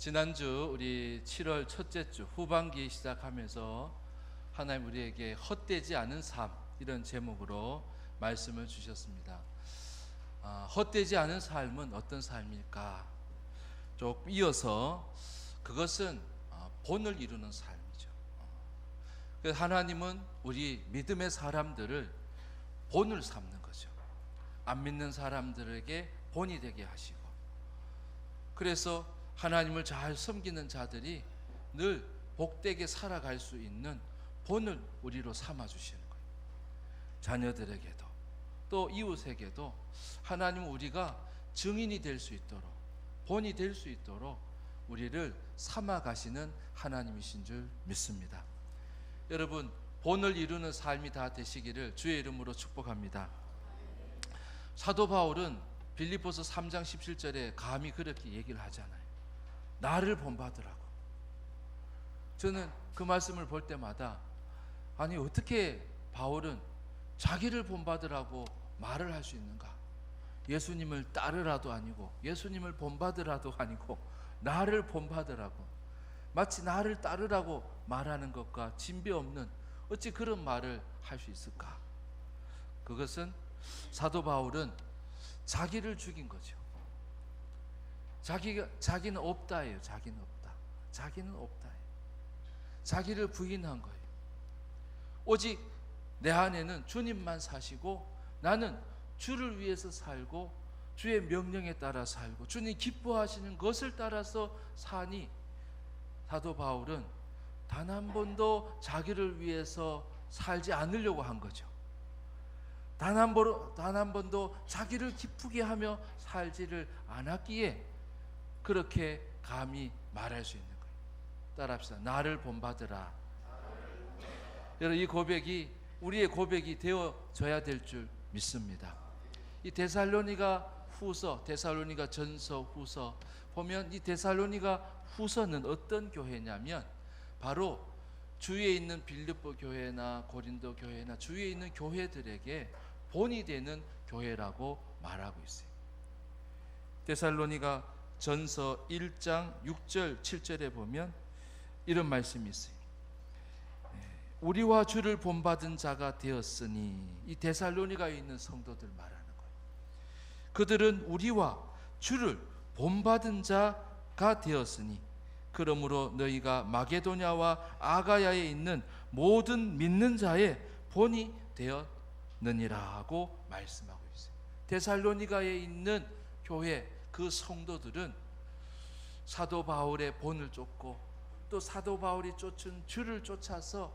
지난주 우리 7월 첫째 주 후반기 시작하면서 하나님 우리에게 헛되지 않은 삶, 이런 제목으로 말씀을 주셨습니다. 헛되지 않은 삶은 어떤 삶일까? 조금 이어서 그것은 본을 이루는 삶이죠. 그래서 하나님은 우리 믿음의 사람들을 본을 삼는 거죠. 안 믿는 사람들에게 본이 되게 하시고, 그래서 하나님을 잘 섬기는 자들이 늘 복되게 살아갈 수 있는 본을 우리로 삼아주시는 거예요. 자녀들에게도 또 이웃에게도 하나님은 우리가 증인이 될 수 있도록, 본이 될 수 있도록 우리를 삼아가시는 하나님이신 줄 믿습니다. 여러분, 본을 이루는 삶이 다 되시기를 주의 이름으로 축복합니다. 사도 바울은 빌립보서 3장 17절에 감히 그렇게 얘기를 하잖아요. 나를 본받으라고. 저는 그 말씀을 볼 때마다, 아니 어떻게 바울은 자기를 본받으라고 말을 할 수 있는가? 예수님을 따르라도 아니고, 예수님을 본받으라도 아니고, 나를 본받으라고, 마치 나를 따르라고 말하는 것과 진배 없는, 어찌 그런 말을 할 수 있을까? 그것은 사도 바울은 자기를 죽인 거죠. 자기는 없다예요. 자기는 없다. 자기는 없다예요. 자기를 부인한 거예요. 오직 내 안에는 주님만 사시고, 나는 주를 위해서 살고, 주의 명령에 따라 살고, 주님 기뻐하시는 것을 따라서 사니, 사도 바울은 단 한 번도 자기를 위해서 살지 않으려고 한 거죠. 단 한 번도 자기를 기쁘게 하며 살지를 않았기에 그렇게 감히 말할 수 있는 거예요. 따라합시다. 나를 본받으라. 여러분, 이 고백이 우리의 고백이 되어져야 될 줄 믿습니다. 이 데살로니가 후서, 데살로니가 전서, 후서 보면, 이 데살로니가 후서는 어떤 교회냐면 바로 주위에 있는 빌립보 교회나 고린도 교회나 주위에 있는 교회들에게 본이 되는 교회라고 말하고 있어요. 데살로니가 전서 1장 6절 7절에 보면 이런 말씀이 있어요. 우리와 주를 본받은 자가 되었으니, 이 데살로니가에 있는 성도들 말하는 거예요. 그들은 우리와 주를 본받은 자가 되었으니 그러므로 너희가 마게도냐와 아가야에 있는 모든 믿는 자의 본이 되었느니라고 말씀하고 있어요. 데살로니가에 있는 교회 그 성도들은 사도 바울의 본을 쫓고, 또 사도 바울이 쫓은 주를 쫓아서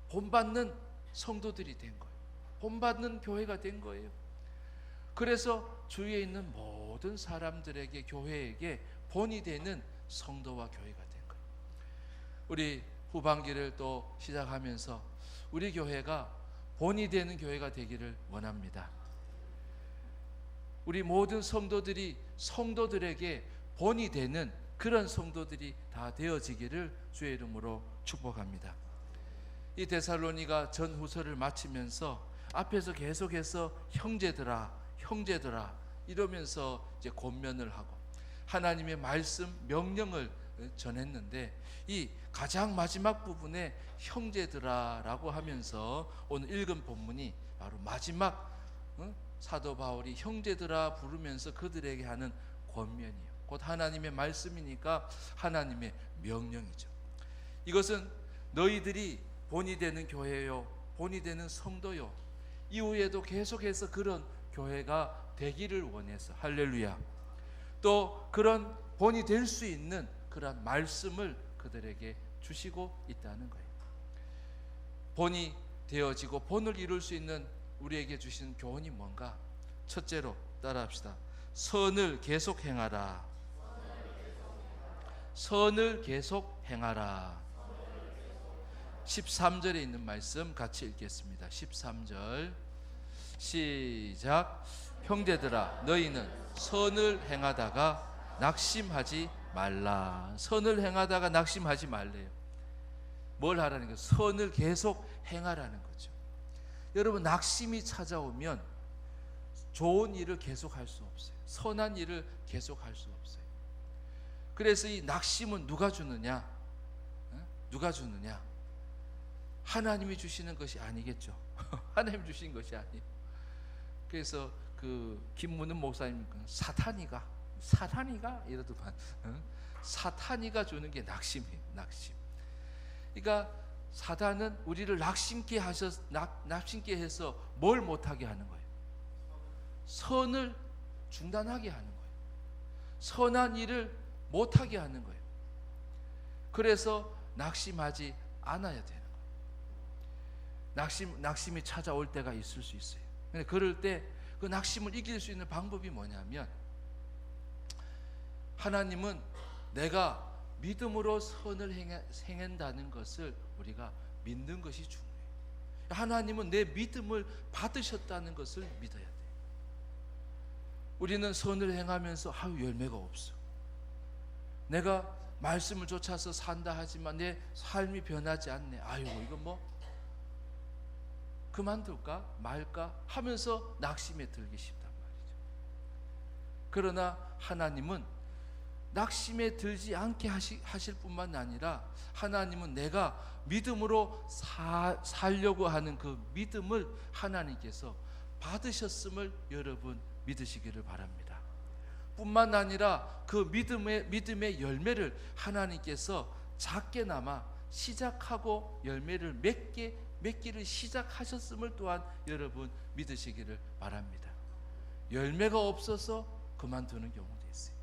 본받는 성도들이 된 거예요. 본받는 교회가 된 거예요. 그래서 주위에 있는 모든 사람들에게, 교회에게 본이 되는 성도와 교회가 된 거예요. 우리 후반기를 또 시작하면서 우리 교회가 본이 되는 교회가 되기를 원합니다. 우리 모든 성도들이 성도들에게 본이 되는 그런 성도들이 다 되어지기를 주의 이름으로 축복합니다. 이 데살로니가 전후서를 마치면서 앞에서 계속해서 형제들아, 형제들아 이러면서 이제 권면을 하고 하나님의 말씀, 명령을 전했는데, 이 가장 마지막 부분에 형제들아라고 하면서 오늘 읽은 본문이 바로 마지막 사도 바울이 형제들아 부르면서 그들에게 하는 권면이에요. 곧 하나님의 말씀이니까 하나님의 명령이죠. 이것은 너희들이 본이 되는 교회요, 본이 되는 성도요, 이후에도 계속해서 그런 교회가 되기를 원해서, 할렐루야, 또 그런 본이 될 수 있는 그런 말씀을 그들에게 주시고 있다는 거예요. 본이 되어지고 본을 이룰 수 있는 우리에게 주신 교훈이 뭔가? 첫째로 따라합시다. 선을 계속 행하라. 선을 계속 행하라. 13절에 있는 말씀 같이 읽겠습니다. 13절 시작. 형제들아, 너희는 선을 행하다가 낙심하지 말라. 선을 행하다가 낙심하지 말래요. 뭘 하라는 거예요? 선을 계속 행하라는 거죠. 여러분, 낙심이 찾아오면 좋은 일을 계속할 수 없어요. 선한 일을 계속할 수 없어요. 그래서 이 낙심은 누가 주느냐? 누가 주느냐? 하나님이 주시는 것이 아니겠죠. 하나님 주신 것이 아니에요. 그래서 그 김문은 목사님 사탄이가 이러더만 사탄이가 주는 게 낙심이에요. 낙심. 그러니까 사탄은 우리를 낙심케 해서 뭘 못하게 하는 거예요? 선을 중단하게 하는 거예요. 선한 일을 못하게 하는 거예요. 그래서 낙심하지 않아야 되는 거예요. 낙심이 찾아올 때가 있을 수 있어요. 근데 그럴 때 그 낙심을 이길 수 있는 방법이 뭐냐면, 하나님은 내가 믿음으로 선을 행한다는 것을 우리가 믿는 것이 중요해요. 하나님은 내 믿음을 받으셨다는 것을 믿어야 돼요. 우리는 선을 행하면서 열매가 없어. 내가 말씀을 쫓아서 산다 하지만 내 삶이 변하지 않네. 이거 뭐 그만둘까 말까 하면서 낙심에 들기 쉽단 말이죠. 그러나 하나님은 낙심에 들지 않게 하실 뿐만 아니라, 하나님은 내가 믿음으로 살려고 하는 그 믿음을 하나님께서 받으셨음을 여러분 믿으시기를 바랍니다. 뿐만 아니라 그 믿음의 열매를 하나님께서 작게나마 시작하고 열매를 맺기를 시작하셨음을 또한 여러분 믿으시기를 바랍니다. 열매가 없어서 그만두는 경우도 있어요.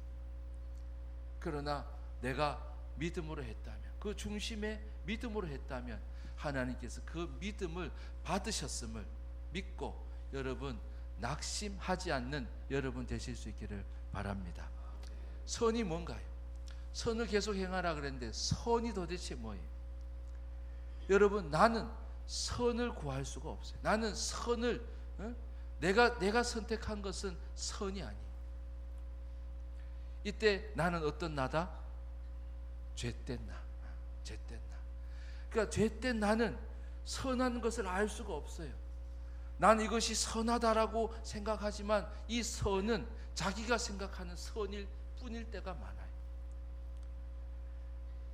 그러나 내가 믿음으로 했다면, 그 중심에 믿음으로 했다면 하나님께서 그 믿음을 받으셨음을 믿고 여러분 낙심하지 않는 여러분 되실 수 있기를 바랍니다. 선이 뭔가요? 선을 계속 행하라 그랬는데 선이 도대체 뭐예요? 여러분, 나는 선을 구할 수가 없어요. 나는 선을 내가 선택한 것은 선이 아니에요. 이때 나는 어떤 나다? 죄된 나. 그러니까 죄된 나는 선한 것을 알 수가 없어요. 난 이것이 선하다라고 생각하지만 이 선은 자기가 생각하는 선일 뿐일 때가 많아요.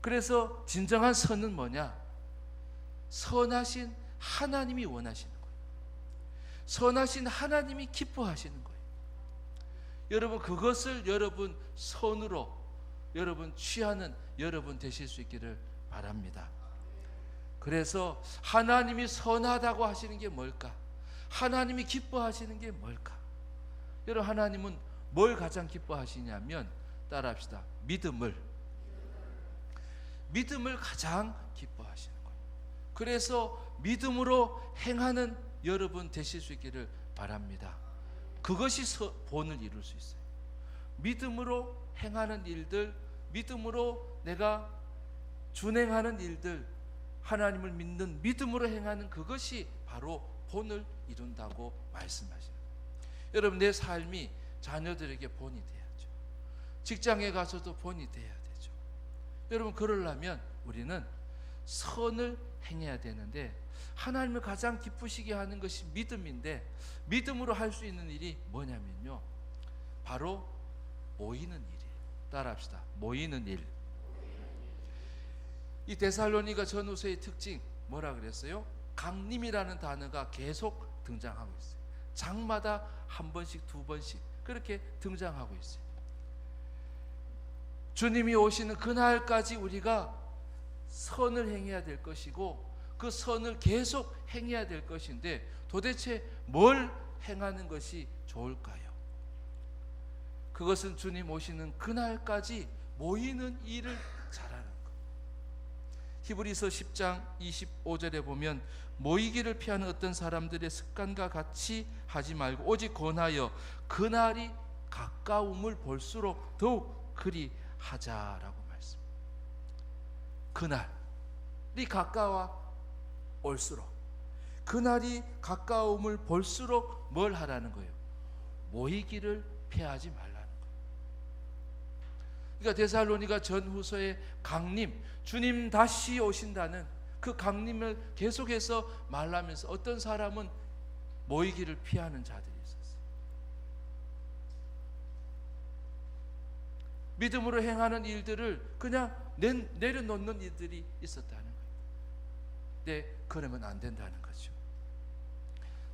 그래서 진정한 선은 뭐냐? 선하신 하나님이 원하시는 거예요. 선하신 하나님이 기뻐하시는 거예요. 여러분, 그것을 여러분 선으로 여러분 취하는 여러분 되실 수 있기를 바랍니다. 그래서 하나님이 선하다고 하시는 게 뭘까? 하나님이 기뻐하시는 게 뭘까? 여러분, 하나님은 뭘 가장 기뻐하시냐면, 따라합시다. 믿음을 가장 기뻐하시는 거예요. 그래서 믿음으로 행하는 여러분 되실 수 있기를 바랍니다. 그것이 본을 이룰 수 있어요. 믿음으로 행하는 일들, 믿음으로 내가 준행하는 일들, 하나님을 믿는 믿음으로 행하는 그것이 바로 본을 이룬다고 말씀하십니다. 여러분, 내 삶이 자녀들에게 본이 돼야죠. 직장에 가서도 본이 돼야 되죠. 여러분, 그러려면 우리는 선을 행해야 되는데, 하나님을 가장 기쁘시게 하는 것이 믿음인데, 믿음으로 할 수 있는 일이 뭐냐면요, 바로 모이는 일이에요. 따라합시다. 모이는 일. 이 데살로니가 전후서의 특징 뭐라 그랬어요? 강림이라는 단어가 계속 등장하고 있어요. 장마다 한 번씩 두 번씩 그렇게 등장하고 있어요. 주님이 오시는 그날까지 우리가 선을 행해야 될 것이고, 그 선을 계속 행해야 될 것인데, 도대체 뭘 행하는 것이 좋을까요? 그것은 주님 오시는 그날까지 모이는 일을 잘하는 것. 히브리서 10장 25절에 보면, 모이기를 피하는 어떤 사람들의 습관과 같이 하지 말고 오직 권하여 그날이 가까움을 볼수록 더욱 그리 하자라고 말씀. 그날이 가까워 올수록, 그날이 가까움을 볼수록 뭘 하라는 거예요? 모이기를 피하지 말라는 거예요. 그러니까 데살로니가 전후서의 강림, 주님 다시 오신다는 그 강림을 계속해서 말하면서 어떤 사람은 모이기를 피하는 자들이 있었어요. 믿음으로 행하는 일들을 그냥 내려놓는 일들이 있었다는 거예요. 근데 그러면 안 된다는 거죠.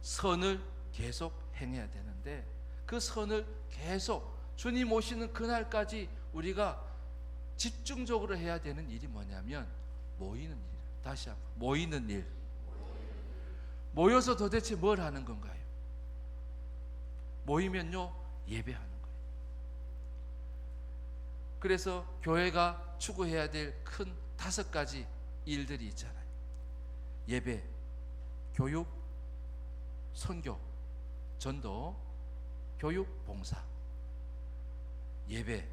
선을 계속 행해야 되는데 그 선을 계속 주님 오시는 그날까지 우리가 집중적으로 해야 되는 일이 뭐냐면 모이는 일. 다시 한번 모이는 일. 모여서 도대체 뭘 하는 건가요? 모이면요, 예배하는 거예요. 그래서 교회가 추구해야 될 큰 5가지 일들이 있잖아요. 예배, 교육, 선교, 전도, 교육, 봉사. 예배,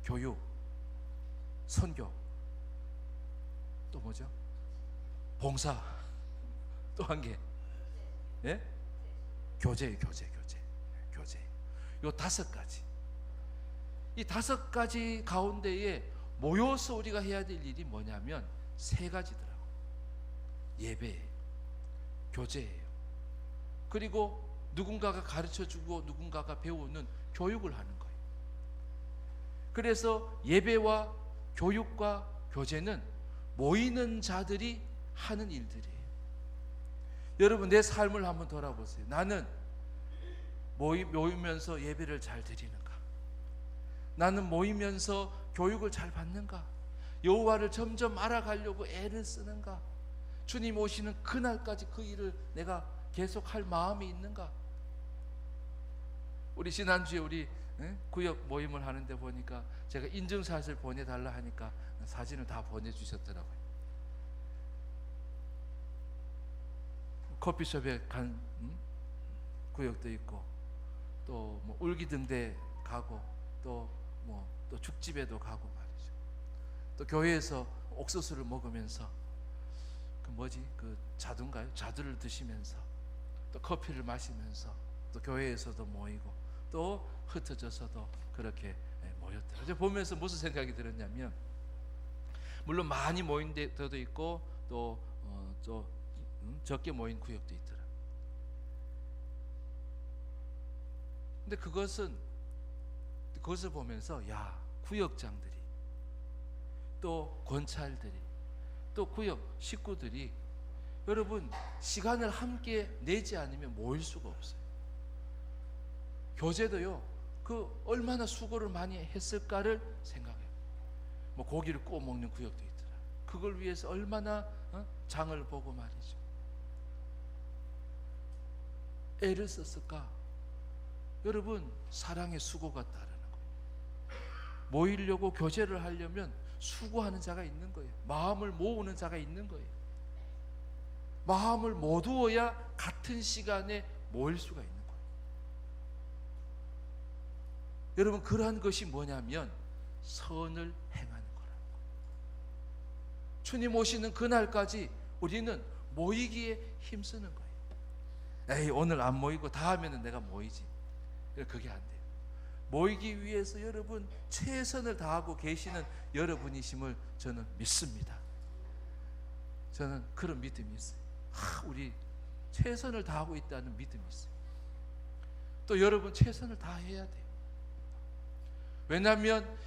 교육, 선교, 또 뭐죠? 봉사, 또 한 개, 예? 교제예요. 교제. 요 5가지. 이 5가지 가운데에 모여서 우리가 해야 될 일이 뭐냐면 3가지더라고요. 예배예요, 교제예요, 그리고 누군가가 가르쳐주고 누군가가 배우는 교육을 하는 거예요. 그래서 예배와 교육과 교제는 모이는 자들이 하는 일들이에요. 여러분, 내 삶을 한번 돌아보세요. 나는 모이면서 예배를 잘 드리는가? 나는 모이면서 교육을 잘 받는가? 여호와를 점점 알아가려고 애를 쓰는가? 주님 오시는 그날까지 그 일을 내가 계속 할 마음이 있는가? 우리 지난주에 우리 구역 모임을 하는데 보니까 제가 인증샷을 보내달라 하니까 사진을 다 보내주셨더라고요. 커피숍에 간 구역도 있고, 또 뭐 울기등대 가고, 또 죽집에도 가고 말이죠. 또 교회에서 옥수수를 먹으면서 그 자두인가요? 자두를 드시면서 또 커피를 마시면서 또 교회에서도 모이고 또 흩어져서도 그렇게 모였더라고요. 제가 보면서 무슨 생각이 들었냐면, 물론 많이 모인 데도 있고 또 적게 모인 구역도 있더라. 근데 그것을 보면서 구역장들이, 또 권찰들이, 또 구역 식구들이 여러분 시간을 함께 내지 않으면 모일 수가 없어요. 교제도요, 그 얼마나 수고를 많이 했을까를 생각해요. 뭐 고기를 구워 먹는 구역도 있더라. 그걸 위해서 얼마나 장을 보고 말이죠, 애를 썼을까? 여러분, 사랑의 수고가 따르는 거예요. 모이려고 교제를 하려면 수고하는 자가 있는 거예요. 마음을 모으는 자가 있는 거예요. 마음을 모두어야 같은 시간에 모일 수가 있는 거예요. 여러분, 그러한 것이 뭐냐면 선을 행하는 거라는 거예요. 주님 오시는 그날까지 우리는 모이기에 힘쓰는 거예요. 에이, 오늘 안 모이고 다음에는 내가 모이지. 그게 안 돼요. 모이기 위해서 여러분 최선을 다하고 계시는 여러분이심을 저는 믿습니다. 저는 그런 믿음이 있어요. 우리 최선을 다하고 있다는 믿음이 있어요. 또 여러분 최선을 다해야 돼요. 왜냐하면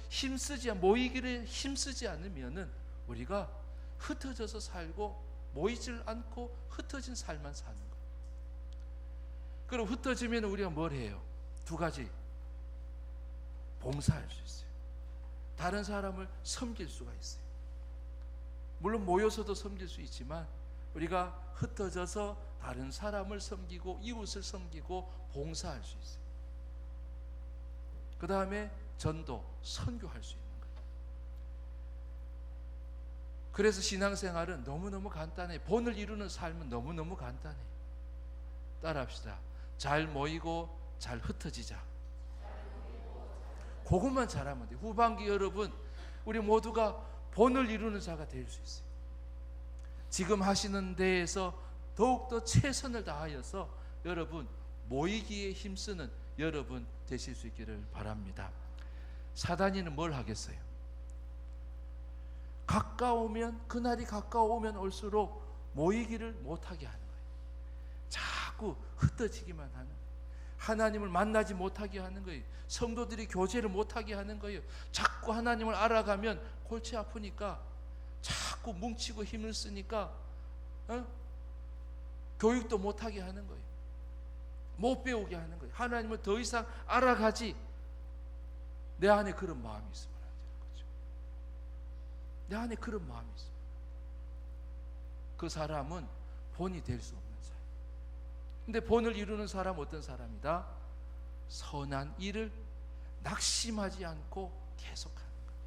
모이기를 힘쓰지 않으면은 우리가 흩어져서 살고 모이질 않고 흩어진 삶만 사는 거예요. 그럼 흩어지면 우리가 뭘 해요? 2가지. 봉사할 수 있어요. 다른 사람을 섬길 수가 있어요. 물론 모여서도 섬길 수 있지만 우리가 흩어져서 다른 사람을 섬기고 이웃을 섬기고 봉사할 수 있어요. 그 다음에 전도, 선교할 수 있는 거예요. 그래서 신앙생활은 너무너무 간단해요. 본을 이루는 삶은 너무너무 간단해요. 따라합시다. 잘 모이고 잘 흩어지자. 그것만 잘하면 돼요. 후반기 여러분, 우리 모두가 본을 이루는 자가 될 수 있어요. 지금 하시는 데에서 더욱더 최선을 다하여서 여러분 모이기에 힘쓰는 여러분 되실 수 있기를 바랍니다. 사단이는 뭘 하겠어요? 그날이 가까워오면 올수록 모이기를 못하게 하는 거예요. 자꾸 흩어지기만 하는 거예요. 하나님을 만나지 못하게 하는 거예요. 성도들이 교제를 못하게 하는 거예요. 자꾸 하나님을 알아가면 골치 아프니까 자꾸 뭉치고 힘을 쓰니까 교육도 못하게 하는 거예요. 못 배우게 하는 거예요. 하나님을 더 이상 알아가지 내 안에 그런 마음이 있으면 안 되는 거죠. 내 안에 그런 마음이 있으면 그 사람은 본이 될 수 없는 사람. 근데 본을 이루는 사람은 어떤 사람이다? 선한 일을 낙심하지 않고 계속하는 거예요.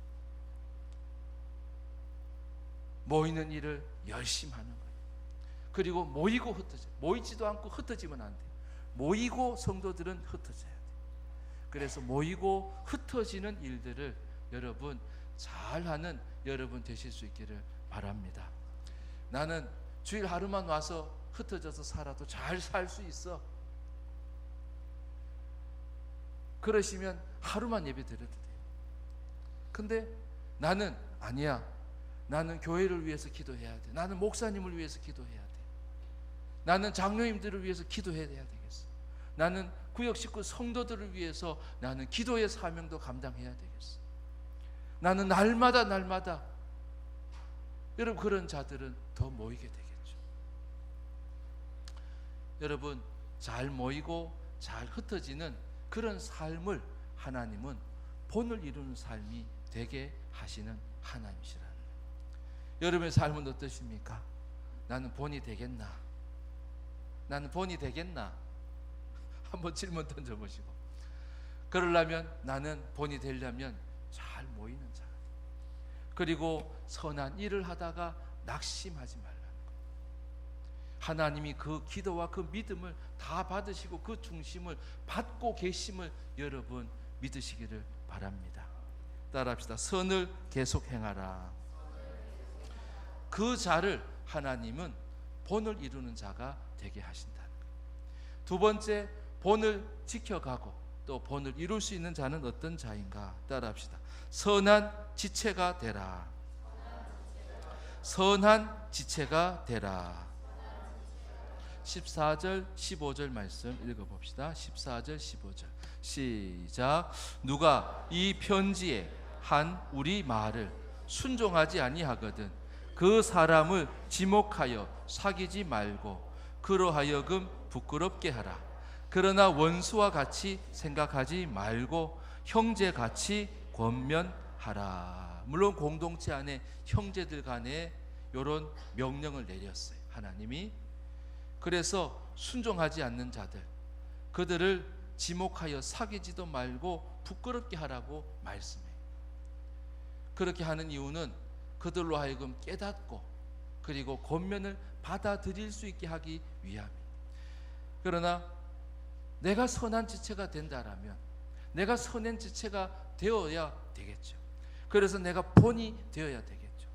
모이는 일을 열심히 하는 거예요. 그리고 모이고 흩어져. 모이지도 않고 흩어지면 안 돼요. 모이고 성도들은 흩어져야 돼요. 그래서 모이고 흩어지는 일들을 여러분 잘하는 여러분 되실 수 있기를 바랍니다. 나는 주일 하루만 와서 흩어져서 살아도 잘 살 수 있어. 그러시면 하루만 예배 드려도 돼요. 근데 나는 아니야. 나는 교회를 위해서 기도해야 돼. 나는 목사님을 위해서 기도해야 돼. 나는 장로님들을 위해서 기도해야 되겠어. 나는 구역 식구 성도들을 위해서 나는 기도의 사명도 감당해야 되겠어. 나는 날마다 여러분 그런 자들은 더 모이게 되겠죠. 여러분 잘 모이고 잘 흩어지는 그런 삶을 하나님은 본을 이루는 삶이 되게 하시는 하나님이시라는 거예요. 여러분의 삶은 어떠십니까? 나는 본이 되겠나? 나는 본이 되겠나? 한번 질문 던져보시고. 그러려면 나는 본이 되려면 잘 모이는 자, 그리고 선한 일을 하다가 낙심하지 말라는 거예요. 하나님이 그 기도와 그 믿음을 다 받으시고 그 중심을 받고 계심을 여러분 믿으시기를 바랍니다. 따라합시다. 선을 계속 행하라. 그 자를 하나님은 본을 이루는 자가 되게 하신다는 거예요. 두 번째, 본을 지켜가고 또 본을 이룰 수 있는 자는 어떤 자인가? 따라합시다. 선한 지체가 되라. 선한 지체가 되라. 14절 15절 말씀 읽어봅시다. 14절 15절 시작. 누가 이 편지에 한 우리 말을 순종하지 아니하거든 그 사람을 지목하여 사귀지 말고 그로 하여금 부끄럽게 하라. 그러나 원수와 같이 생각하지 말고 형제같이 권면하라. 물론 공동체 안에 형제들 간에 이런 명령을 내렸어요, 하나님이. 그래서 순종하지 않는 자들, 그들을 지목하여 사귀지도 말고 부끄럽게 하라고 말씀해요. 그렇게 하는 이유는 그들로 하여금 깨닫고 그리고 권면을 받아들일 수 있게 하기 위함이에요. 그러나 내가 선한 지체가 된다라면 내가 선한 지체가 되어야 되겠죠. 그래서 내가 본이 되어야 되겠죠.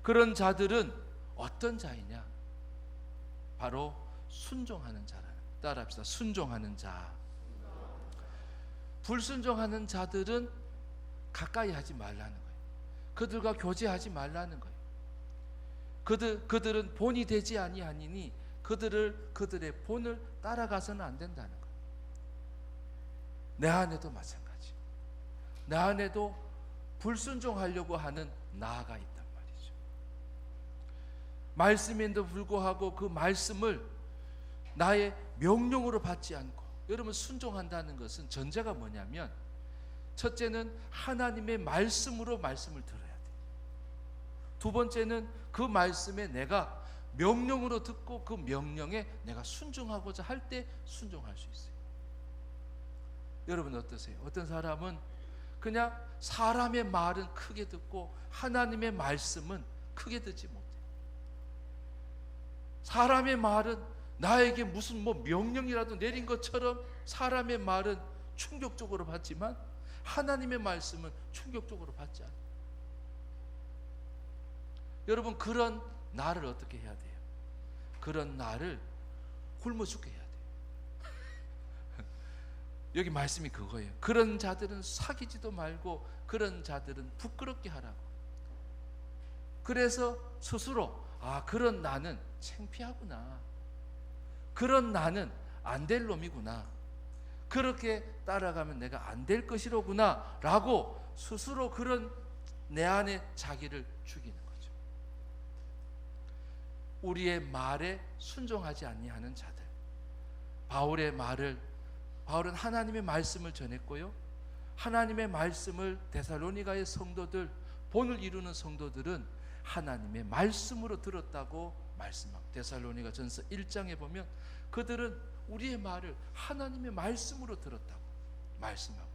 그런 자들은 어떤 자이냐? 바로 순종하는 자라는. 따라합시다. 순종하는 자. 불순종하는 자들은 가까이 하지 말라는 거예요. 그들과 교제하지 말라는 거예요. 그들은 본이 되지 아니하니니 그들의 본을 따라가서는 안 된다는 거예요. 내 안에도 마찬가지. 내 안에도 불순종하려고 하는 나가 있단 말이죠. 말씀인데도 불구하고 그 말씀을 나의 명령으로 받지 않고, 여러분 순종한다는 것은 전제가 뭐냐면 첫째는 하나님의 말씀으로 말씀을 들어야 돼요. 두 번째는 그 말씀에 내가 명령으로 듣고 그 명령에 내가 순종하고자 할 때 순종할 수 있어요. 여러분 어떠세요? 어떤 사람은 그냥 사람의 말은 크게 듣고 하나님의 말씀은 크게 듣지 못해요. 사람의 말은 나에게 무슨 명령이라도 내린 것처럼 사람의 말은 충격적으로 받지만 하나님의 말씀은 충격적으로 받지 않아요. 여러분 그런 나를 어떻게 해야 돼요? 그런 나를 굶어 죽게 해야 돼요. 여기 말씀이 그거예요. 그런 자들은 사귀지도 말고 그런 자들은 부끄럽게 하라고. 그래서 스스로 그런 나는 창피하구나, 그런 나는 안 될 놈이구나, 그렇게 따라가면 내가 안 될 것이로구나 라고 스스로 그런 내 안에 자기를 죽이는 거죠. 우리의 말에 순종하지 아니하는 자들. 바울은 하나님의 말씀을 전했고요, 하나님의 말씀을 데살로니가의 성도들, 본을 이루는 성도들은 하나님의 말씀으로 들었다고 말씀하고, 데살로니가 전서 1장에 보면 그들은 우리의 말을 하나님의 말씀으로 들었다고 말씀하고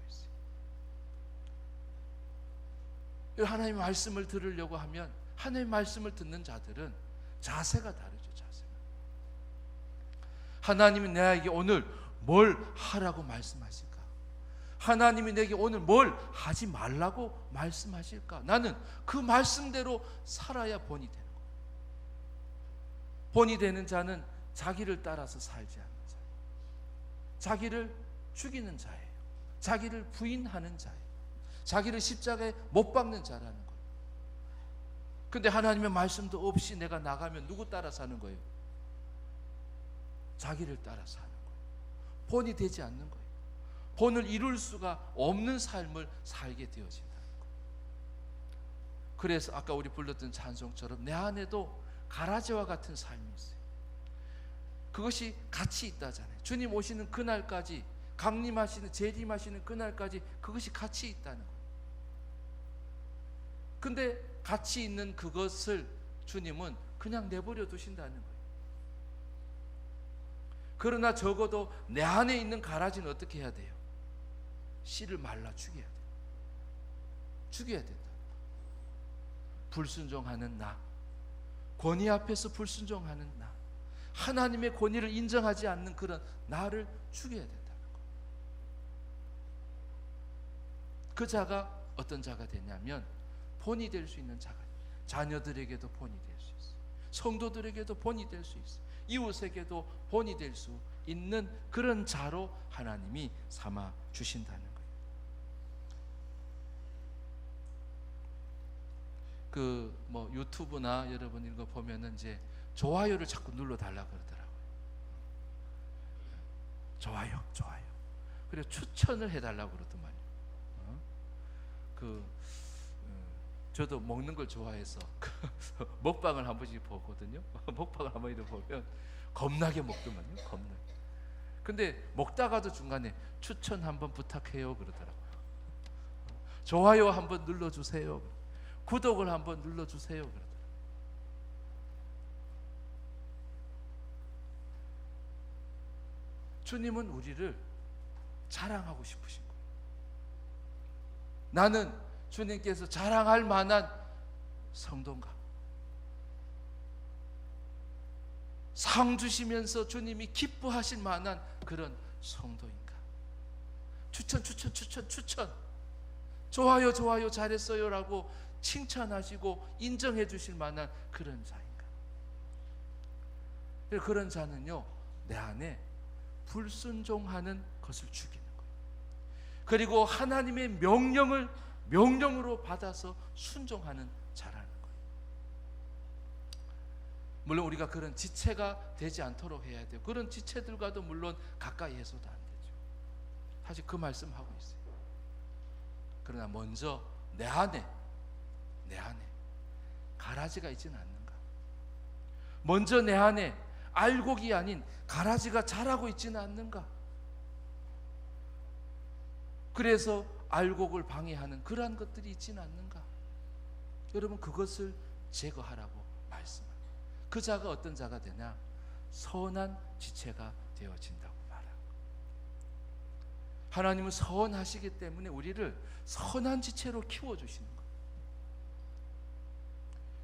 있어요. 하나님의 말씀을 들으려고 하면, 하나님의 말씀을 듣는 자들은 자세가 다르죠. 자세가. 하나님이 나에게 오늘 뭘 하라고 말씀하실까? 하나님이 내게 오늘 뭘 하지 말라고 말씀하실까? 나는 그 말씀대로 살아야 본이 되는 거예요. 본이 되는 자는 자기를 따라서 살지 않는 자예요. 자기를 죽이는 자예요. 자기를 부인하는 자예요. 자기를 십자가에 못 박는 자라는 거예요. 근데 하나님의 말씀도 없이 내가 나가면 누구 따라 사는 거예요? 자기를 따라 사는 거예요. 본이 되지 않는 거예요. 본을 이룰 수가 없는 삶을 살게 되어진다는 거예요. 그래서 아까 우리 불렀던 찬송처럼 내 안에도 가라지와 같은 삶이 있어요. 그것이 같이 있다잖아요. 주님 오시는 그날까지, 강림하시는, 재림하시는 그날까지 그것이 같이 있다는 거예요. 근데 같이 있는 그것을 주님은 그냥 내버려 두신다는 거예요. 그러나 적어도 내 안에 있는 가라지는 어떻게 해야 돼요? 씨를 말라 죽여야 돼요. 죽여야 된다. 불순종하는 나, 권위 앞에서 불순종하는 나, 하나님의 권위를 인정하지 않는 그런 나를 죽여야 된다는 거예요. 그 자가 어떤 자가 되냐면 본이 될 수 있는 자가, 자녀들에게도 본이 될 수 있어요. 성도들에게도 본이 될 수 있어요. 이웃에게도 본이 될 수 있는 그런 자로 하나님이 삼아 주신다는 거예요. 유튜브나 여러분 이거 보면은 이제 좋아요를 자꾸 눌러 달라 그러더라고요. 좋아요. 그리고 추천을 해달라고 그러더만요. 저도 먹는 걸 좋아해서 먹방을 한 번씩 보거든요. 먹방을 한 번씩 보면 겁나게 먹더만요. 겁나게. 근데 먹다가도 중간에 추천 한번 부탁해요 그러더라고요. 좋아요 한번 눌러주세요. 구독을 한번 눌러주세요 그러더라고요. 주님은 우리를 자랑하고 싶으신 거예요. 나는 주님께서 자랑할 만한 성도인가? 상 주시면서 주님이 기뻐하실 만한 그런 성도인가? 추천. 좋아요 잘했어요 라고 칭찬하시고 인정해 주실 만한 그런 자인가? 그런 자는요, 내 안에 불순종하는 것을 죽이는 거예요. 그리고 하나님의 명령으로 받아서 순종하는 자라는 거예요. 물론 우리가 그런 지체가 되지 않도록 해야 돼요. 그런 지체들과도 물론 가까이 해서도 안 되죠. 사실 그 말씀하고 있어요. 그러나 먼저 내 안에 가라지가 있지는 않는가? 먼저 내 안에 알곡이 아닌 가라지가 자라고 있지는 않는가? 그래서 알곡을 방해하는 그러한 것들이 있지는 않는가? 여러분, 그것을 제거하라고 말씀합니다. 그 자가 어떤 자가 되냐? 선한 지체가 되어진다고 말합니다. 하나님은 선하시기 때문에 우리를 선한 지체로 키워주시는 거예요.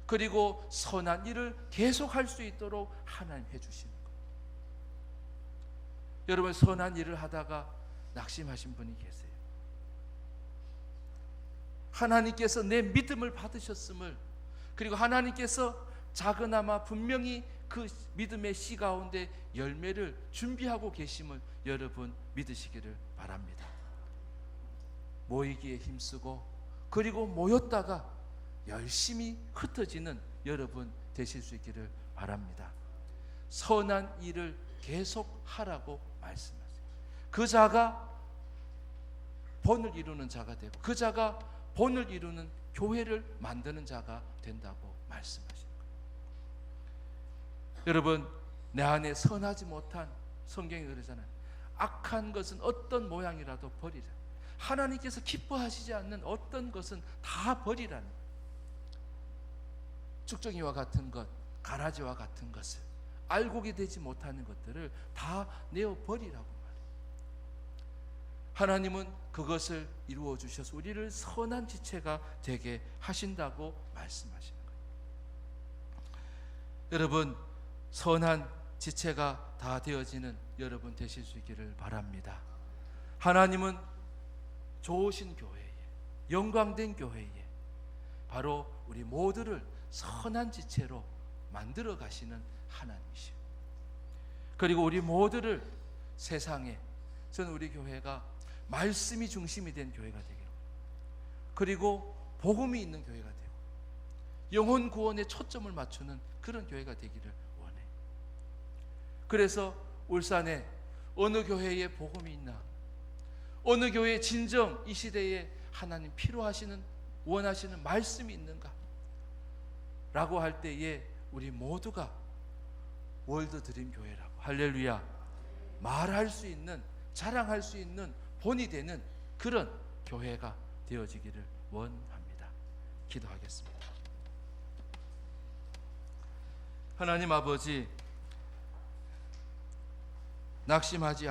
그리고 선한 일을 계속할 수 있도록 하나님 해주시는 거예요. 여러분, 선한 일을 하다가 낙심하신 분이 계세요. 하나님께서 내 믿음을 받으셨음을, 그리고 하나님께서 작으나마 분명히 그 믿음의 씨 가운데 열매를 준비하고 계심을 여러분 믿으시기를 바랍니다. 모이기에 힘쓰고 그리고 모였다가 열심히 흩어지는 여러분 되실 수 있기를 바랍니다. 선한 일을 계속 하라고 말씀하세요. 그 자가 본을 이루는 자가 되고 그 자가 본을 이루는 교회를 만드는 자가 된다고 말씀하시는 거예요. 여러분, 내 안에 선하지 못한, 성경이 그러잖아요. 악한 것은 어떤 모양이라도 버리라. 하나님께서 기뻐하시지 않는 어떤 것은 다 버리라는 거예요. 쭉정이와 같은 것, 가라지와 같은 것을, 알곡이 되지 못하는 것들을 다 내어 버리라고 말해요. 하나님은 그것을 이루어 주셔서 우리를 선한 지체가 되게 하신다고 말씀하시는 거예요. 여러분, 선한 지체가 다 되어지는 여러분 되실 수 있기를 바랍니다. 하나님은 좋으신 교회에, 영광된 교회에 바로 우리 모두를 선한 지체로 만들어 가시는 하나님이시오. 그리고 우리 모두를 세상에, 저는 우리 교회가 말씀이 중심이 된 교회가 되기를, 그리고 복음이 있는 교회가 되고 영혼 구원에 초점을 맞추는 그런 교회가 되기를 원해요. 그래서 울산에 어느 교회에 복음이 있나, 어느 교회에 진정 이 시대에 하나님 필요하시는, 원하시는 말씀이 있는가 라고 할 때에 우리 모두가 월드 드림 교회라고, 할렐루야, 말할 수 있는, 자랑할 수 있는 본이 되는 그런 교회가 되어지기를 원합니다. 기도하겠습니다. 하나님 아버지, 낙심하지